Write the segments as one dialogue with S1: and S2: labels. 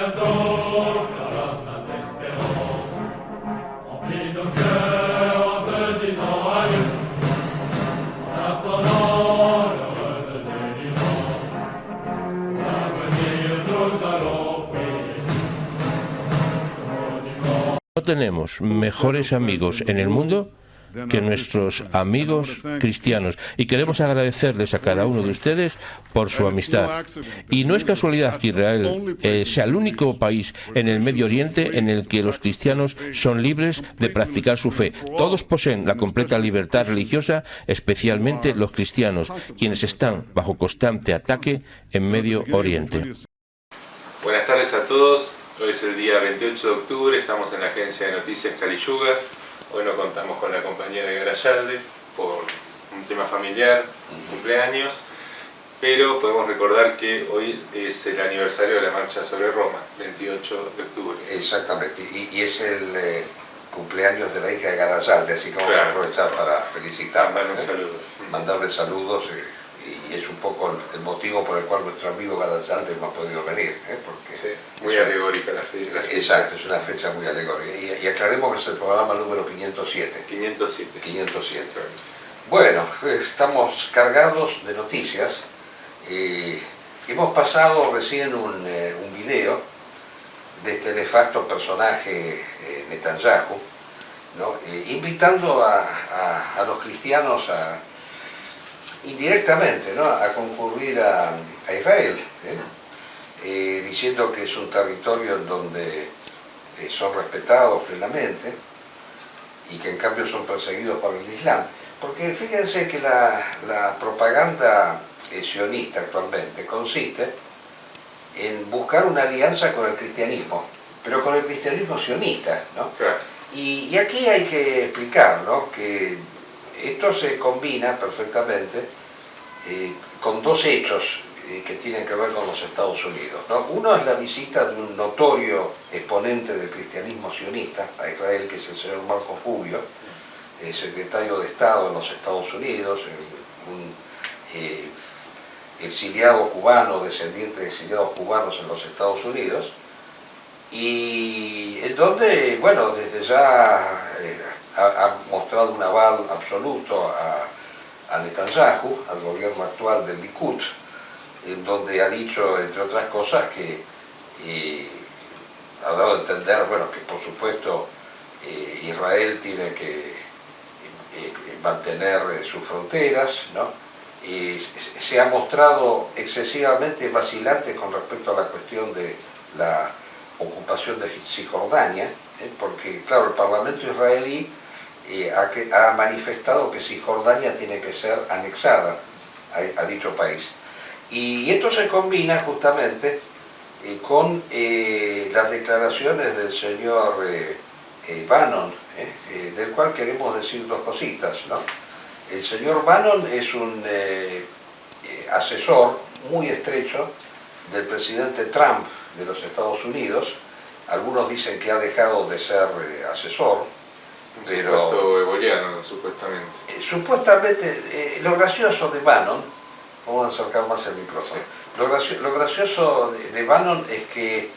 S1: bientôt vers la sainte espérance, emplis nos cœurs en te disant adieu, en attendant l'heure de délivrance. L'avenir nous allons prier.
S2: No tenemos mejores amigos en el mundo que nuestros amigos cristianos, y queremos agradecerles a cada uno de ustedes por su amistad. Y no es casualidad que Israel sea el único país en el Medio Oriente en el que los cristianos son libres de practicar su fe. Todos poseen la completa libertad religiosa, especialmente los cristianos, quienes están bajo constante ataque en Medio Oriente.
S3: Buenas tardes a todos. Hoy es el día 28 de octubre, estamos en la agencia de noticias Caliyuga. Hoy no contamos con la compañía de Garayalde por un tema familiar, un cumpleaños, pero podemos recordar que hoy es el aniversario de la marcha sobre Roma, 28 de octubre.
S4: Exactamente, y es el cumpleaños de la hija de Garayalde, así que vamos a aprovechar para felicitarla.
S3: Mandarle saludos.
S4: Mandarle saludos, y es un poco el motivo por el cual nuestro amigo Garayalde no ha podido venir. Porque
S3: sí, muy alegórica la fecha.
S4: Exacto, es una fecha muy alegórica. Y aclaremos que es el programa número 507.
S3: 507.
S4: 507. Bueno, estamos cargados de noticias. Hemos pasado recién un video de este nefasto personaje Netanyahu, ¿no? Invitando a los cristianos indirectamente, ¿no?, a concurrir a Israel, diciendo que es un territorio en donde son respetados plenamente y que en cambio son perseguidos por el Islam. Porque fíjense que la propaganda sionista actualmente consiste en buscar una alianza con el cristianismo, pero con el cristianismo sionista, ¿no?
S3: Claro.
S4: Y aquí hay que explicar, ¿no?, que esto se combina perfectamente con dos hechos que tienen que ver con los Estados Unidos, ¿no? Uno es la visita de un notorio exponente del cristianismo sionista a Israel, que es el señor Marco Rubio, secretario de Estado en los Estados Unidos, un exiliado cubano, descendiente de exiliados cubanos en los Estados Unidos, y en donde, bueno, desde ya ha mostrado un aval absoluto a Netanyahu, al gobierno actual del Likud, en donde ha dicho, entre otras cosas, que ha dado a entender, bueno, que por supuesto Israel tiene que mantener sus fronteras, ¿no? Se ha mostrado excesivamente vacilante con respecto a la cuestión de la ocupación de Cisjordania, porque, claro, el Parlamento israelí ha manifestado que Cisjordania tiene que ser anexada a dicho país. Y esto se combina justamente con las declaraciones del señor Bannon, del cual queremos decir dos cositas, ¿no? El señor Bannon es un asesor muy estrecho del presidente Trump de los Estados Unidos. Algunos dicen que ha dejado de ser asesor, pero
S3: supuesto eboliano, supuestamente.
S4: Supuestamente, lo gracioso de Bannon, vamos a acercar más el micrófono, lo gracioso de Bannon es que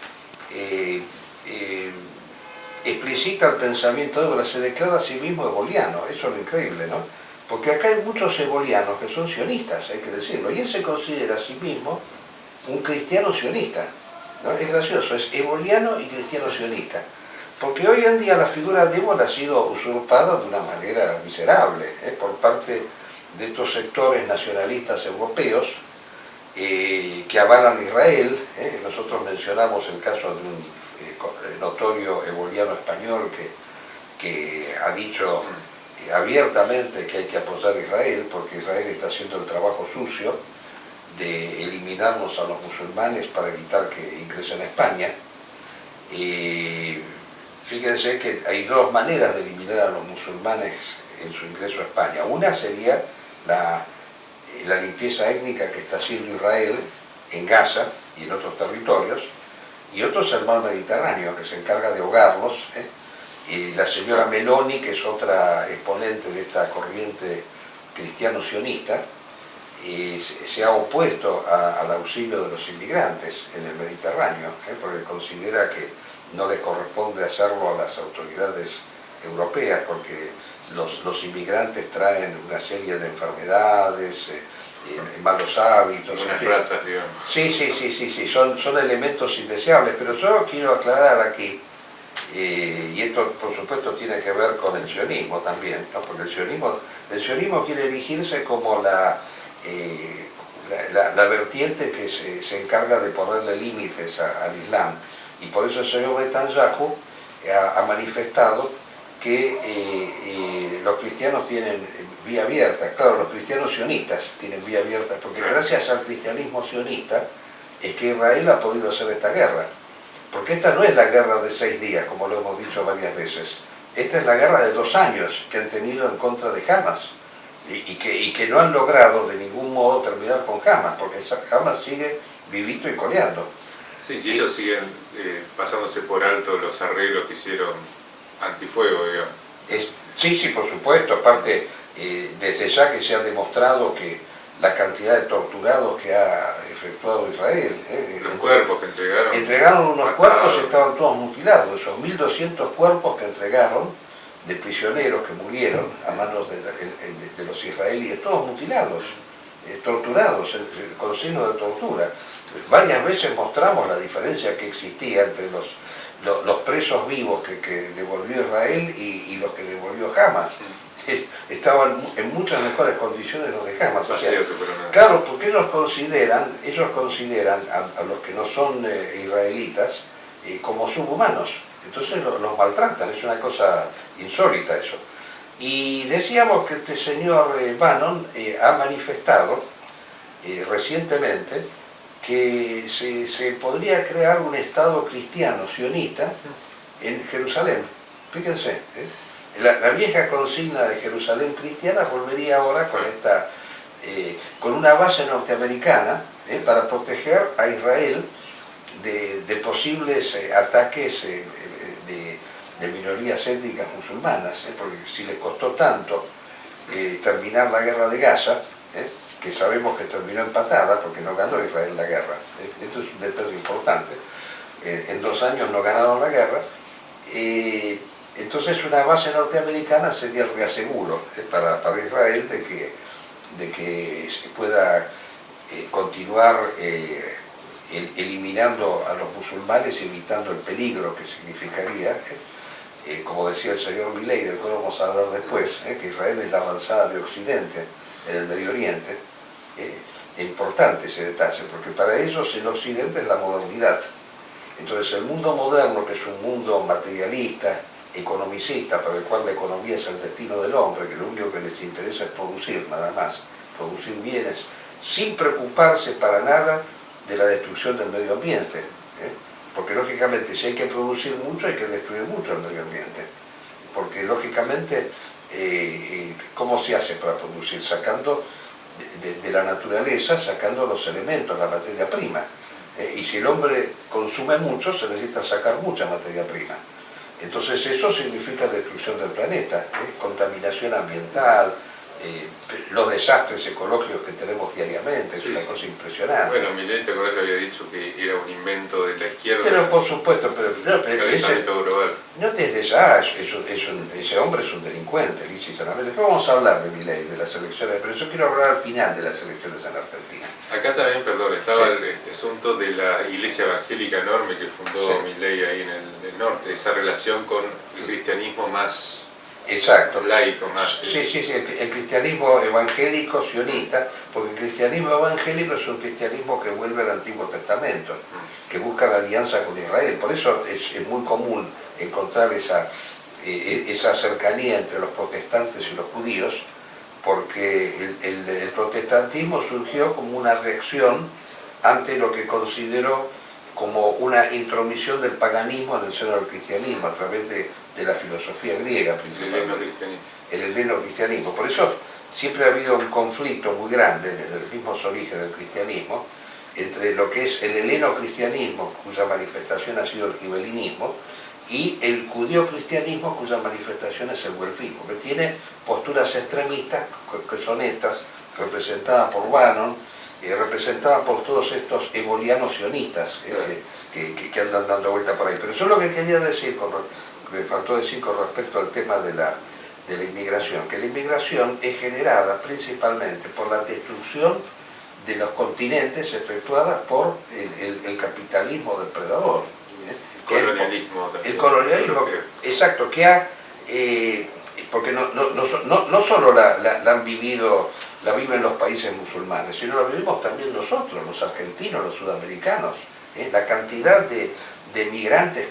S4: explicita el pensamiento de Ébola, se declara a sí mismo eboliano, eso es lo increíble, ¿no? Porque acá hay muchos ebolianos que son sionistas, hay que decirlo, y él se considera a sí mismo un cristiano sionista, ¿no? Es gracioso, es eboliano y cristiano sionista. Porque hoy en día la figura de Ébola ha sido usurpada de una manera miserable por parte de estos sectores nacionalistas europeos que avalan a Israel. Nosotros mencionamos el caso de un notorio eboliano español que ha dicho abiertamente que hay que apoyar a Israel porque Israel está haciendo el trabajo sucio de eliminarnos a los musulmanes para evitar que ingresen a España. Fíjense que hay dos maneras de eliminar a los musulmanes en su ingreso a España. Una sería la limpieza étnica que está haciendo Israel en Gaza y en otros territorios, y otro es el mar Mediterráneo, que se encarga de ahogarlos. Y la señora Meloni, que es otra exponente de esta corriente cristiano-sionista, se ha opuesto al auxilio de los inmigrantes en el Mediterráneo, porque considera que no les corresponde hacerlo a las autoridades europeas, porque los inmigrantes traen una serie de enfermedades, malos hábitos.
S3: Unas ratas, digamos.
S4: Sí, son elementos indeseables, pero yo quiero aclarar aquí, y esto por supuesto tiene que ver con el sionismo también, ¿no? Porque el sionismo quiere erigirse como la vertiente que se encarga de ponerle límites al Islam, y por eso el señor Netanyahu ha manifestado que los cristianos tienen vía abierta. Claro, los cristianos sionistas tienen vía abierta, porque gracias al cristianismo sionista es que Israel ha podido hacer esta guerra. Porque esta no es la guerra de 6 días, como lo hemos dicho varias veces. Esta es la guerra de 2 años que han tenido en contra de Hamas, y que no han logrado de ningún modo terminar con Hamas, porque Hamas sigue vivito y coleando.
S3: Sí, y ellos siguen pasándose por alto los arreglos que hicieron antifuego, digamos.
S4: Sí, por supuesto. Aparte, desde ya que se ha demostrado que la cantidad de torturados que ha efectuado Israel.
S3: Los cuerpos que entregaron.
S4: Entregaron unos cuerpos y estaban todos mutilados. Esos 1.200 cuerpos que entregaron de prisioneros que murieron a manos de los israelíes, todos mutilados, torturados, con signos de tortura. Varias veces mostramos la diferencia que existía entre los presos vivos que devolvió Israel y los que devolvió Hamas. Estaban en muchas mejores condiciones los de Hamas. O sea, claro, porque ellos consideran a los que no son israelitas como subhumanos. Entonces los maltratan, es una cosa insólita eso. Y decíamos que este señor Bannon ha manifestado recientemente que se podría crear un Estado cristiano sionista en Jerusalén. Fíjense, la vieja consigna de Jerusalén cristiana volvería ahora con una base norteamericana para proteger a Israel de posibles ataques de minorías étnicas musulmanas, porque si les costó tanto terminar la guerra de Gaza, que sabemos que terminó empatada porque no ganó Israel la guerra, esto es un detalle importante, en 2 años no ganaron la guerra, entonces una base norteamericana sería el reaseguro para Israel de que se pueda continuar eliminando a los musulmanes, evitando el peligro que significaría, como decía el señor Milei, del cual vamos a hablar después, que Israel es la avanzada de Occidente en el Medio Oriente. Es importante ese detalle, porque para ellos el Occidente es la modernidad. Entonces el mundo moderno, que es un mundo materialista, economicista, para el cual la economía es el destino del hombre, que lo único que les interesa es producir, nada más, producir bienes, sin preocuparse para nada de la destrucción del medio ambiente, porque lógicamente si hay que producir mucho hay que destruir mucho el medio ambiente, porque lógicamente ¿cómo se hace para producir? Sacando de la naturaleza, sacando los elementos, la materia prima, y si el hombre consume mucho se necesita sacar mucha materia prima. Entonces eso significa destrucción del planeta, contaminación ambiental, los desastres ecológicos que tenemos diariamente, es una cosa impresionante.
S3: Bueno, Milei, ¿te acuerdas que había dicho que era un invento de la izquierda?
S4: Pero por supuesto, pero
S3: global.
S4: No desde ya, ese hombre es un delincuente, lisa y llanamente. Después vamos a hablar de Milei, de las elecciones, pero yo quiero hablar al final de las elecciones en Argentina.
S3: Acá también, perdón, estaba este asunto de la iglesia evangélica enorme que fundó Milei ahí en el norte, esa relación con el cristianismo más...
S4: Exacto.
S3: Laico más.
S4: Sí, el cristianismo evangélico sionista, porque el cristianismo evangélico es un cristianismo que vuelve al Antiguo Testamento, que busca la alianza con Israel. Por eso es muy común encontrar esa cercanía entre los protestantes y los judíos, porque el protestantismo surgió como una reacción ante lo que consideró como una intromisión del paganismo en el seno del cristianismo, a través de la filosofía griega principalmente, el heleno-cristianismo. Por eso siempre ha habido un conflicto muy grande desde los mismos orígenes del cristianismo entre lo que es el heleno-cristianismo, cuya manifestación ha sido el gibelinismo, y el judío-cristianismo, cuya manifestación es el welfismo, que tiene posturas extremistas, que son estas, representada por Bannon, representada por todos estos ebolianos sionistas que andan dando vuelta por ahí. Pero eso es lo que quería decir, me faltó decir con respecto al tema de la inmigración, que la inmigración es generada principalmente por la destrucción de los continentes efectuada por el capitalismo depredador.
S3: El
S4: colonialismo, exacto, que ha... porque no solo la viven los países musulmanes, sino la vivimos también nosotros, los argentinos, los sudamericanos. La cantidad de migrantes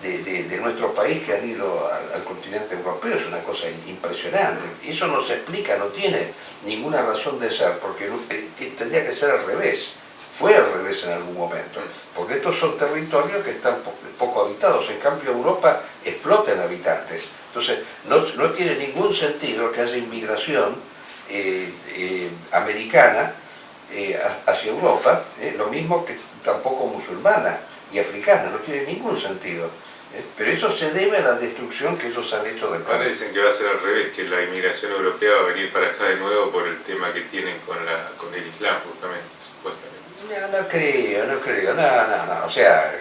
S4: de nuestro país que han ido al continente europeo es una cosa impresionante. Eso no se explica, no tiene ninguna razón de ser, porque tendría que ser al revés. Fue al revés en algún momento, porque estos son territorios que están poco habitados. En cambio, Europa explota en habitantes. Entonces, no tiene ningún sentido que haya inmigración americana hacia Europa, lo mismo que tampoco musulmana y africana, no tiene ningún sentido. Pero eso se debe a la destrucción que ellos han hecho del país.
S3: Ahora dicen que va a ser al revés, que la inmigración europea va a venir para acá de nuevo por el tema que tienen con el Islam, justamente, supuestamente.
S4: No creo, no. O sea,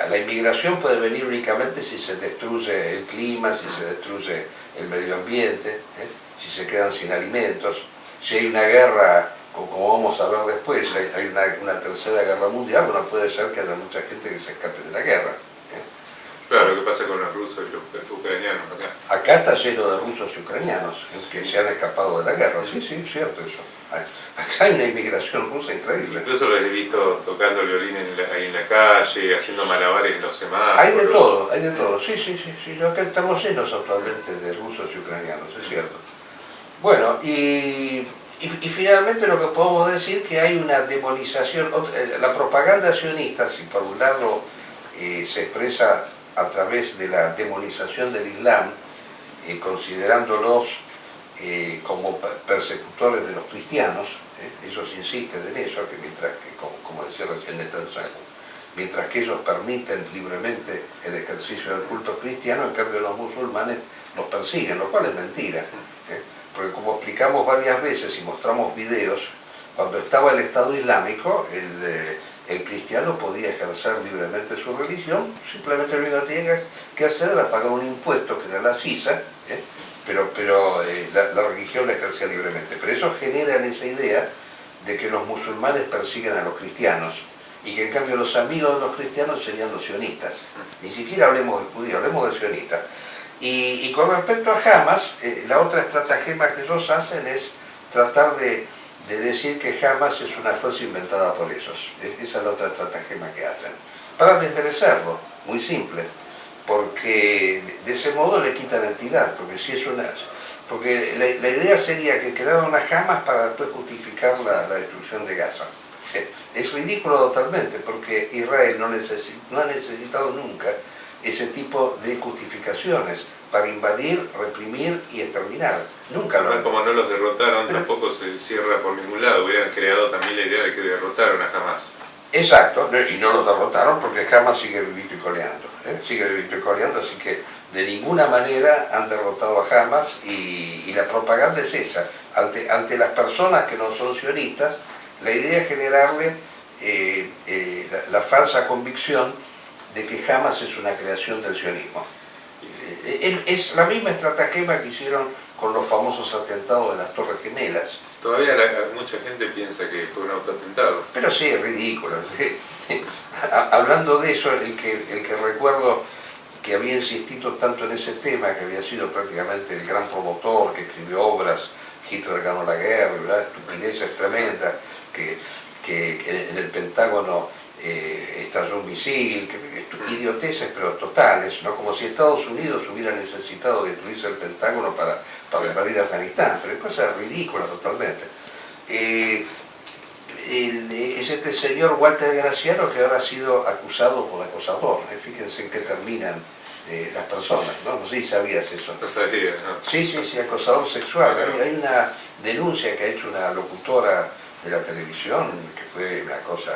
S4: la inmigración puede venir únicamente si se destruye el clima, si se destruye el medio ambiente, si se quedan sin alimentos, si hay una guerra, como vamos a ver después, hay una tercera guerra mundial, bueno, puede ser que haya mucha gente que se escape de la guerra.
S3: Claro, ¿qué pasa con los rusos y los ucranianos acá?
S4: Acá está lleno de rusos y ucranianos que se han escapado de la guerra, sí, cierto eso. Acá hay una inmigración rusa increíble.
S3: Incluso los he visto tocando el violín ahí en la calle, haciendo malabares en los semáforos.
S4: Hay de todo, sí, acá estamos llenos actualmente de rusos y ucranianos, es cierto. Bueno, y finalmente lo que podemos decir que hay una demonización, la propaganda sionista, si por un lado se expresa a través de la demonización del Islam, considerándolos como persecutores de los cristianos, ellos insisten en eso, que mientras que, como decía recién Netanyahu, mientras que ellos permiten libremente el ejercicio del culto cristiano, en cambio los musulmanes los persiguen, lo cual es mentira. Porque como explicamos varias veces y mostramos videos, cuando estaba el Estado Islámico, el cristiano podía ejercer libremente su religión, simplemente lo único que tenía que hacer era pagar un impuesto que era la sisa, pero la religión la ejercía libremente. Pero eso genera esa idea de que los musulmanes persiguen a los cristianos y que en cambio los amigos de los cristianos serían los sionistas. Ni siquiera hablemos de judíos, hablemos de sionistas. Y con respecto a Hamas, la otra estratagema que ellos hacen es tratar de decir que Hamas es una fuerza inventada por ellos. Esa es la otra estratagema que hacen. Para desmerecerlo, muy simple, porque de ese modo le quitan entidad, porque la idea sería que crearon a Hamas para después justificar la destrucción de Gaza. Es ridículo totalmente, porque Israel no ha necesitado nunca ese tipo de justificaciones para invadir, reprimir y exterminar. Nunca lo han.
S3: Como no los derrotaron, tampoco se cierra por ningún lado. Hubieran creado también la idea de que derrotaron a Hamas.
S4: Exacto, y no los derrotaron porque Hamas sigue vivito y coleando. Sigue vivito y coleando, así que de ninguna manera han derrotado a Hamas y la propaganda es esa. Ante las personas que no son sionistas, la idea es generarle la falsa convicción de que Hamas es una creación del sionismo. Es la misma estratagema que hicieron con los famosos atentados de las Torres Gemelas.
S3: Todavía mucha gente piensa que fue un autoatentado.
S4: Pero sí, es ridículo. Hablando de eso, el que recuerdo que había insistido tanto en ese tema, que había sido prácticamente el gran promotor, que escribió obras, Hitler ganó la guerra, ¿verdad? Estupideces tremendas, que en el Pentágono estalló un misil, idioteces pero totales, ¿no? Como si Estados Unidos hubiera necesitado destruirse el Pentágono para invadir Afganistán, pero es cosa ridícula totalmente. Es este señor Walter Graciano que ahora ha sido acusado por acosador. Fíjense en qué terminan las personas, ¿no? No sé si sabías eso.
S3: No sabía, ¿no?
S4: Sí, acosador sexual. Hay una denuncia que ha hecho una locutora de la televisión, que fue una cosa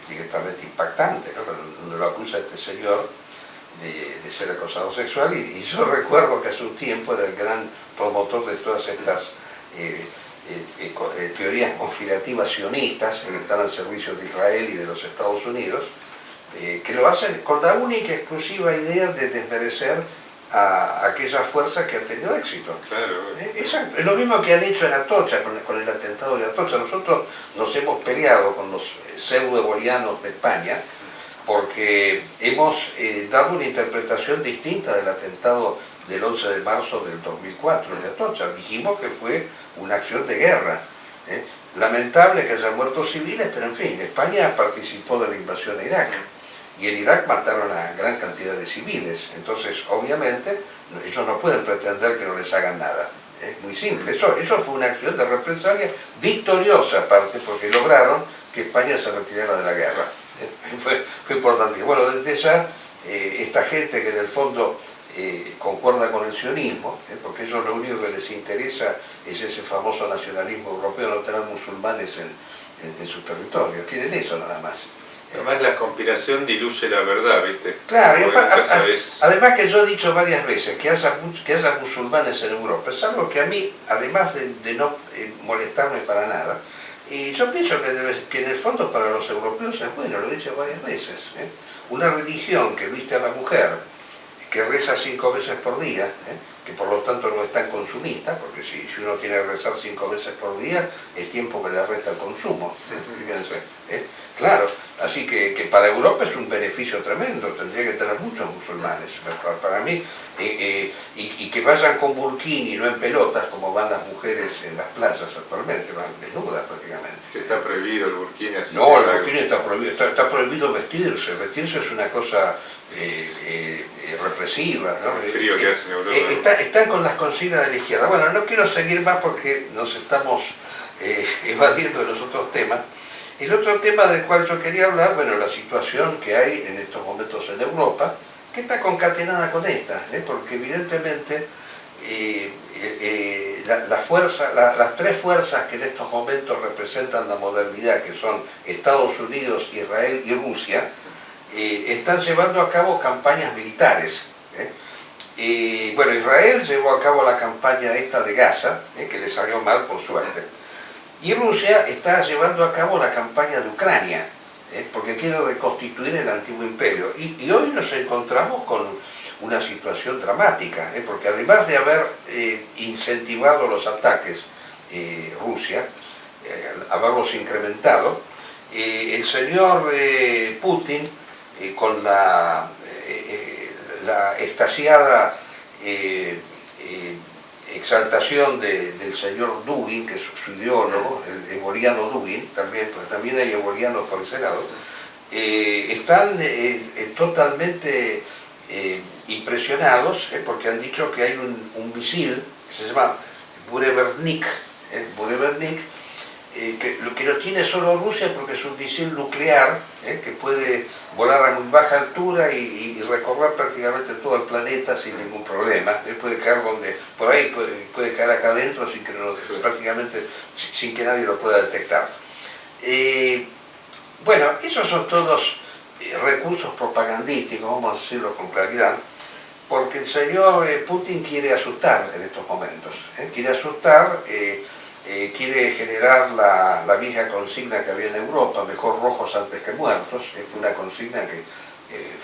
S4: directamente impactante, ¿no? Donde lo acusa este señor de ser acosador sexual, y yo recuerdo que hace un tiempo era el gran promotor de todas estas teorías conspirativas sionistas que están al servicio de Israel y de los Estados Unidos, que lo hacen con la única y exclusiva idea de desmerecer a aquella fuerza que ha tenido éxito.
S3: Claro.
S4: Es lo mismo que han hecho en Atocha, con el atentado de Atocha. Nosotros nos hemos peleado con los pseudo-bolianos de España porque hemos dado una interpretación distinta del atentado del 11 de marzo del 2004 de Atocha. Dijimos que fue una acción de guerra. Lamentable que haya muertos civiles, pero en fin, España participó de la invasión a Irak. Y en Irak mataron a gran cantidad de civiles, entonces obviamente ellos no pueden pretender que no les hagan nada. Es muy simple, eso fue una acción de represalia victoriosa aparte, porque lograron que España se retirara de la guerra. Fue importante. Bueno, desde ya esta gente que en el fondo concuerda con el sionismo, porque ellos lo único que les interesa es ese famoso nacionalismo europeo, no tener musulmanes en su territorio, quieren eso nada más.
S3: Además la conspiración diluye la verdad, ¿viste?
S4: Claro, y además que yo he dicho varias veces que haya musulmanes en Europa, es algo que a mí, además de no molestarme para nada, y yo pienso que en el fondo para los europeos es bueno, lo he dicho varias veces. Una religión que viste a la mujer, que reza 5 veces por día, que por lo tanto no es tan consumista, porque si uno tiene que rezar 5 veces por día, es tiempo que le resta el consumo. Fíjense, claro, así que para Europa es un beneficio tremendo, tendría que tener muchos musulmanes, para mí, y que vayan con burkini, no en pelotas, como van las mujeres en las playas actualmente, van desnudas prácticamente.
S3: Que está prohibido el burkini. Así
S4: no, el burkini está prohibido vestirse es una cosa represiva, ¿no?
S3: El frío que hace en Europa.
S4: Están con las consignas de la izquierda. Bueno, no quiero seguir más porque nos estamos evadiendo de los otros temas. El otro tema del cual yo quería hablar, bueno, la situación que hay en estos momentos en Europa, que está concatenada con esta, porque evidentemente las tres fuerzas que en estos momentos representan la modernidad, que son Estados Unidos, Israel y Rusia, están llevando a cabo campañas militares. Bueno, Israel llevó a cabo la campaña esta de Gaza, que le salió mal por suerte. Y Rusia está llevando a cabo la campaña de Ucrania, porque quiere reconstituir el antiguo imperio. Y hoy nos encontramos con una situación dramática, porque además de haber incentivado los ataques Rusia, haberlos incrementado, el señor Putin, con la extasiada exaltación del señor Dugin, que es su ideólogo, el eboriano Dugin, también, porque también hay eborianos por ese lado, están totalmente impresionados, porque han dicho que hay un misil que se llama Burevestnik, que lo tiene solo Rusia porque es un misil nuclear que puede volar a muy baja altura y recorrer prácticamente todo el planeta sin ningún problema. Puede caer por ahí puede caer acá adentro prácticamente sin que nadie lo pueda detectar. Bueno, esos son todos recursos propagandísticos, vamos a decirlo con claridad, porque el señor Putin quiere asustar en estos momentos, quiere asustar, quiere generar la vieja consigna que había en Europa, mejor rojos antes que muertos. Fue una consigna que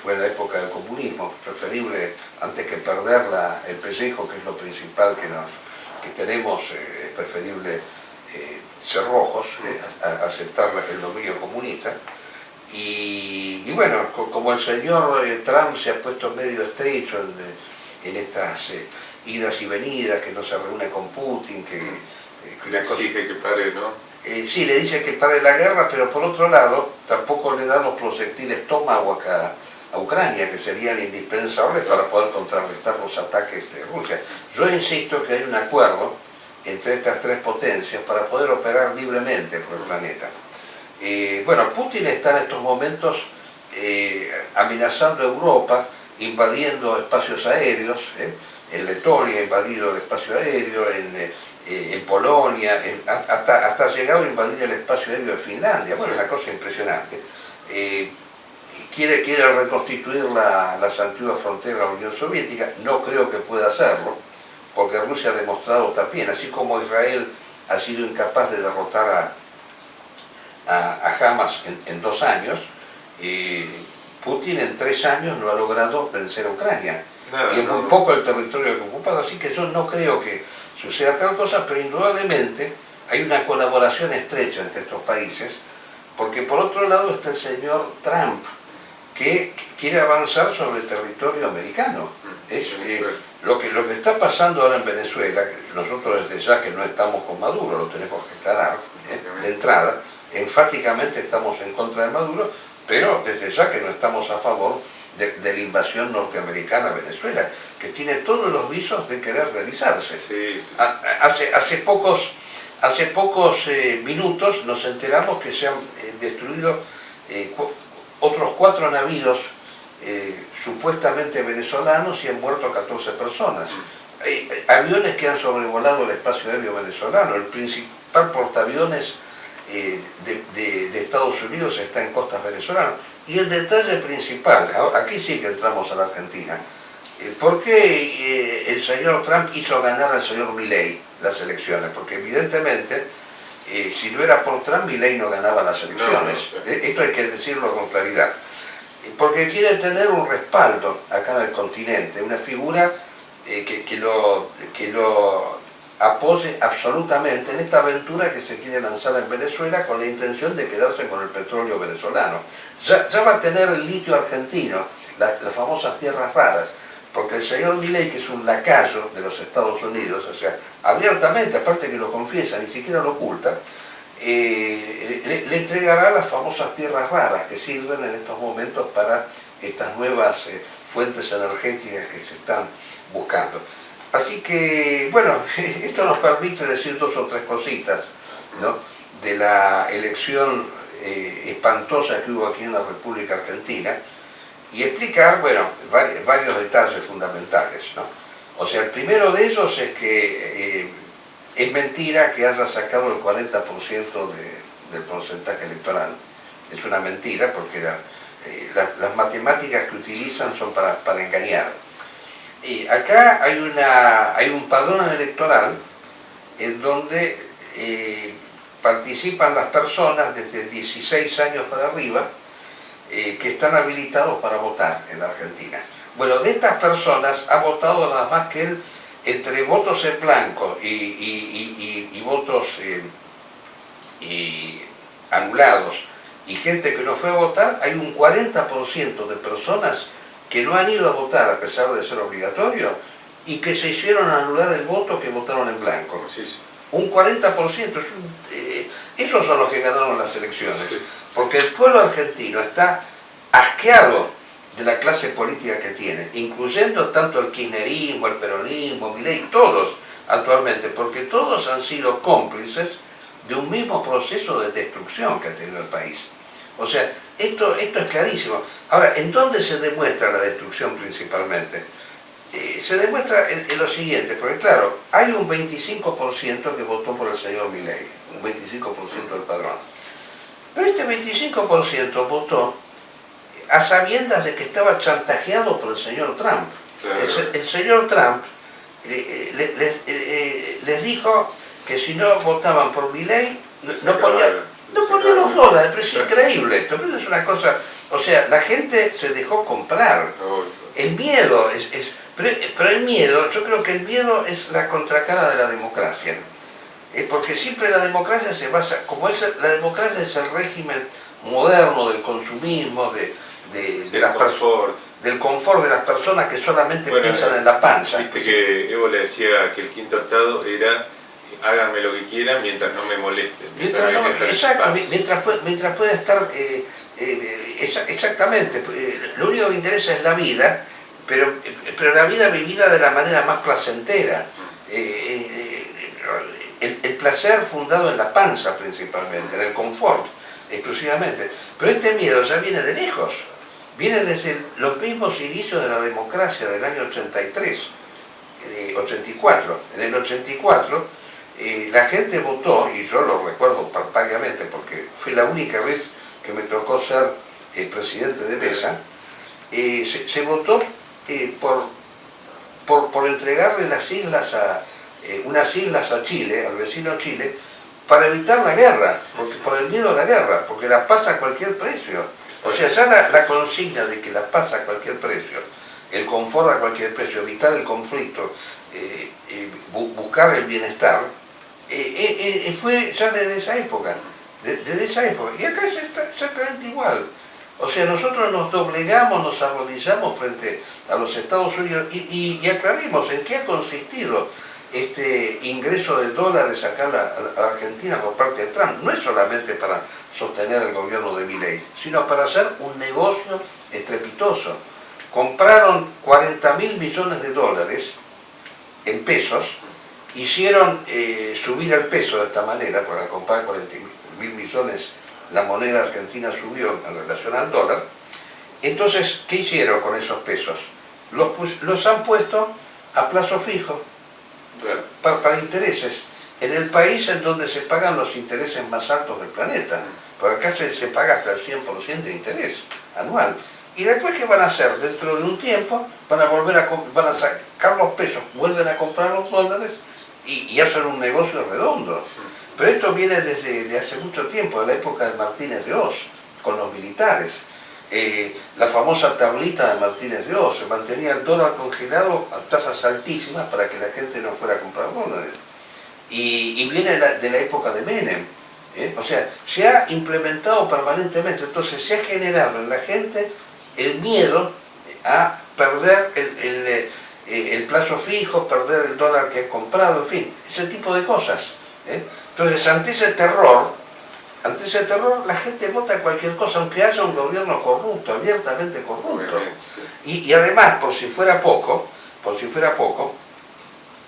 S4: fue en la época del comunismo, preferible antes que perder el pellejo, que es lo principal que tenemos, es preferible ser rojos, aceptar el dominio comunista. Y bueno, como el señor Trump se ha puesto medio estrecho en estas idas y venidas, que no se reúne con Putin, que
S3: le exige que pare, ¿no?
S4: Sí, le dice que pare la guerra, pero por otro lado tampoco le dan los proyectiles Tomahawk a Ucrania, que serían indispensables para poder contrarrestar los ataques de Rusia. Yo insisto que hay un acuerdo entre estas tres potencias para poder operar libremente por el planeta. Bueno, Putin está en estos momentos amenazando a Europa, invadiendo espacios aéreos. En Letonia ha invadido el espacio aéreo, en Polonia, hasta ha llegado a invadir el espacio aéreo de Finlandia. Bueno, una cosa impresionante. Quiere reconstituir las antiguas fronteras de la Unión Soviética, no creo que pueda hacerlo, porque Rusia ha demostrado también, así como Israel ha sido incapaz de derrotar a Hamas en 2 años, Putin en 3 años no ha logrado vencer a Ucrania. Y es muy poco el territorio que ha ocupado, así que yo no creo que suceda tal cosa, pero indudablemente hay una colaboración estrecha entre estos países, porque por otro lado está el señor Trump, que quiere avanzar sobre el territorio americano. Es lo que está pasando ahora en Venezuela, nosotros desde ya que no estamos con Maduro, lo tenemos que aclarar de entrada, enfáticamente estamos en contra de Maduro, pero desde ya que no estamos a favor de la invasión norteamericana a Venezuela, que tiene todos los visos de querer realizarse.
S3: Sí.
S4: Hace pocos minutos nos enteramos que se han destruido otros 4 navíos supuestamente venezolanos y han muerto 14 personas. Aviones que han sobrevolado el espacio aéreo venezolano. El principal portaaviones de Estados Unidos está en costas venezolanas. Y el detalle principal, aquí sí que entramos a la Argentina, ¿por qué el señor Trump hizo ganar al señor Milei las elecciones? Porque evidentemente, si no era por Trump, Milei no ganaba las elecciones. Esto hay que decirlo con claridad. Porque quiere tener un respaldo acá en el continente, una figura que lo apoye absolutamente en esta aventura que se quiere lanzar en Venezuela con la intención de quedarse con el petróleo venezolano. Ya va a tener el litio argentino, las famosas tierras raras, porque el señor Milei, que es un lacayo de los Estados Unidos, o sea, abiertamente, aparte que lo confiesa, ni siquiera lo oculta, le entregará las famosas tierras raras que sirven en estos momentos para estas nuevas fuentes energéticas que se están buscando. Así que, bueno, esto nos permite decir 2 o 3 cositas, ¿no?, de la elección espantosa que hubo aquí en la República Argentina y explicar, bueno, varios detalles fundamentales, ¿no? O sea, el primero de ellos es que es mentira que haya sacado el 40% del porcentaje electoral. Es una mentira porque las matemáticas que utilizan son para engañar. Y acá hay un padrón electoral en donde participan las personas desde 16 años para arriba que están habilitados para votar en la Argentina. Bueno, de estas personas ha votado nada más que él, entre votos en blanco y votos anulados y gente que no fue a votar, hay un 40% de personas que no han ido a votar a pesar de ser obligatorio y que se hicieron anular el voto que votaron en blanco.
S3: Sí, sí.
S4: Un 40%, esos son los que ganaron las elecciones, sí. Porque el pueblo argentino está asqueado de la clase política que tiene, incluyendo tanto el kirchnerismo, el peronismo, Milei, todos actualmente, porque todos han sido cómplices de un mismo proceso de destrucción que ha tenido el país. O sea, esto es clarísimo. Ahora, ¿en dónde se demuestra la destrucción principalmente? Se demuestra en lo siguiente, porque claro, hay un 25% que votó por el señor Milei, un 25% del padrón. Pero este 25% votó a sabiendas de que estaba chantajeado por el señor Trump. Claro. El señor Trump les dijo que si no votaban por Milei, no ponían los dólares, pero es increíble esto, pero es una cosa, o sea, la gente se dejó comprar. El miedo pero el miedo, yo creo que el miedo es la contracara de la democracia, porque siempre la democracia se basa, la democracia es el régimen moderno del consumismo, del confort de las personas que solamente piensan en la panza.
S3: Viste que Evo le decía que el quinto estado era háganme lo que quieran mientras no me molesten.
S4: Mientras pueda estar exactamente, lo único que interesa es la vida, pero la vida vivida de la manera más placentera. El placer fundado en la panza principalmente, en el confort exclusivamente. Pero este miedo ya viene de lejos, viene desde los mismos inicios de la democracia del año 84. En el 84 la gente votó, y yo lo recuerdo pagamente porque fue la única vez que me tocó ser presidente de mesa, se votó por entregarle las islas unas islas a Chile, al vecino Chile, para evitar la guerra, por el miedo a la guerra, porque la paz a cualquier precio. O sea, ya la consigna de que la paz a cualquier precio, el confort a cualquier precio, evitar el conflicto, buscar el bienestar, fue ya desde esa época. Desde esa época. Y acá es exactamente igual. O sea, nosotros nos doblegamos, nos arrodillamos frente a los Estados Unidos y aclaremos en qué ha consistido este ingreso de dólares acá a la Argentina por parte de Trump. No es solamente para sostener el gobierno de Milei, sino para hacer un negocio estrepitoso. Compraron 40.000 millones de dólares en pesos, hicieron subir el peso de esta manera, porque al comprar 40.000 millones la moneda argentina subió en relación al dólar. Entonces, ¿qué hicieron con esos pesos? Los han puesto a plazo fijo, para intereses, en el país en donde se pagan los intereses más altos del planeta, porque acá se paga hasta el 100% de interés anual. Y después, ¿qué van a hacer? Dentro de un tiempo van a sacar los pesos, vuelven a comprar los dólares y hacen un negocio redondo. Pero esto viene desde hace mucho tiempo, de la época de Martínez de Oz, con los militares. La famosa tablita de Martínez de Oz, se mantenía el dólar congelado a tasas altísimas para que la gente no fuera a comprar dólares. Y viene de la época de Menem. O sea, se ha implementado permanentemente, entonces se ha generado en la gente el miedo a perder el plazo fijo, perder el dólar que ha comprado, en fin, ese tipo de cosas. Entonces, ante ese terror, la gente vota cualquier cosa, aunque haya un gobierno corrupto, abiertamente corrupto. Y además, por si fuera poco,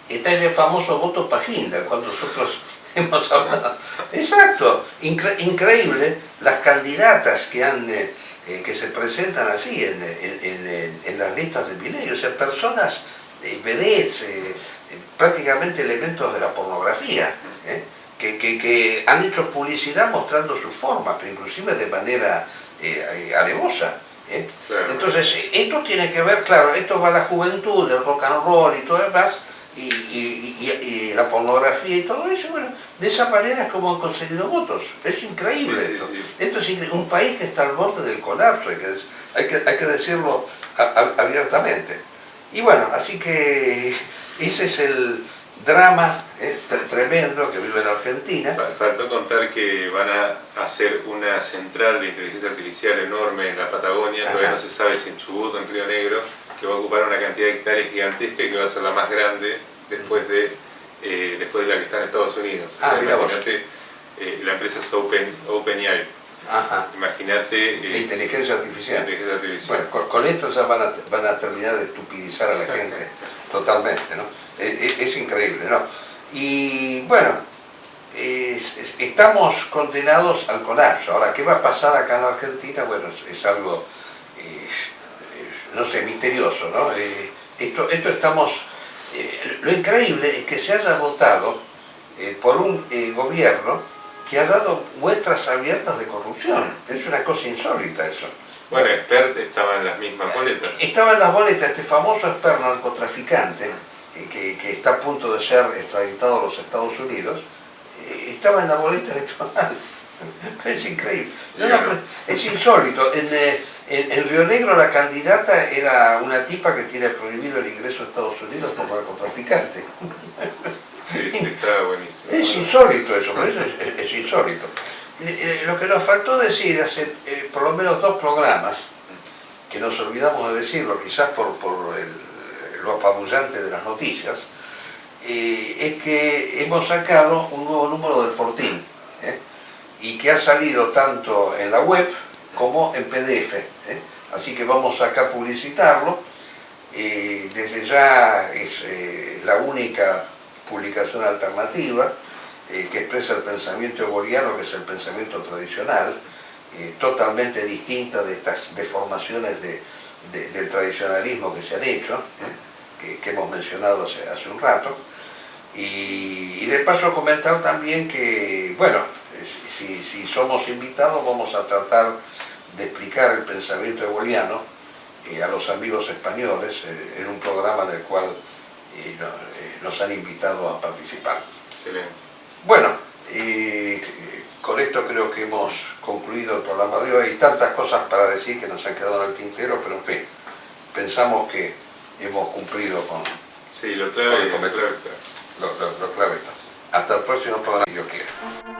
S4: está ese famoso voto Pajín, del cual nosotros hemos hablado. Exacto, increíble las candidatas que se presentan así en las listas de Milei, o sea, personas, vedettes, prácticamente elementos de la pornografía, que han hecho publicidad mostrando sus formas, pero inclusive de manera alevosa. Claro. Entonces, esto tiene que ver, claro, esto va a la juventud, el rock and roll y todo lo demás, y la pornografía y todo eso. Bueno, de esa manera es como han conseguido votos. Es increíble esto. Sí. Esto es increíble. Un país que está al borde del colapso, hay que decirlo abiertamente. Y bueno, así que ese es el drama tremendo que vive en Argentina.
S3: Faltó contar que van a hacer una central de inteligencia artificial enorme en la Patagonia. Todavía no se sabe si en Chubut o en Río Negro, que va a ocupar una cantidad de hectáreas gigantesca y que va a ser la más grande después de la que está en Estados Unidos. O sea, imagínate, la empresa es OpenAI. Imagínate...
S4: de inteligencia artificial. Bueno, con esto ya van a terminar de estupidizar a la gente totalmente, ¿no? Es increíble, ¿no? Y bueno, estamos condenados al colapso. Ahora, ¿qué va a pasar acá en Argentina? Bueno, es algo, no sé, misterioso, ¿no? Esto estamos... lo increíble es que se haya votado por un gobierno que ha dado muestras abiertas de corrupción. Es una cosa insólita eso.
S3: Bueno, Expert estaba en las mismas boletas.
S4: Estaba en las boletas, este famoso Expert narcotraficante, que está a punto de ser extraditado a los Estados Unidos, estaba en la boleta electoral. Es increíble. Es insólito. En Río Negro la candidata era una tipa que tiene prohibido el ingreso a Estados Unidos como narcotraficante.
S3: Sí, estaba buenísimo.
S4: Es insólito eso, por eso es insólito. Lo que nos faltó decir hace por lo menos 2 programas, que nos olvidamos de decirlo, quizás por lo apabullante de las noticias, es que hemos sacado un nuevo número del Fortín, y que ha salido tanto en la web como en PDF. Así que vamos acá a publicitarlo. Desde ya es la única publicación alternativa que expresa el pensamiento egoliano, que es el pensamiento tradicional, totalmente distinta de estas deformaciones del tradicionalismo que se han hecho, que hemos mencionado hace un rato. Y de paso comentar también que, bueno, si somos invitados vamos a tratar de explicar el pensamiento egoliano a los amigos españoles en un programa en el cual nos han invitado a participar.
S3: Excelente.
S4: Bueno, y con esto creo que hemos concluido el programa de hoy. Hay tantas cosas para decir que nos han quedado en el tintero, pero en fin, pensamos que hemos cumplido con,
S3: Sí, lo clave,
S4: con el cometido. Lo clave está. Hasta el próximo programa, si Dios quiere.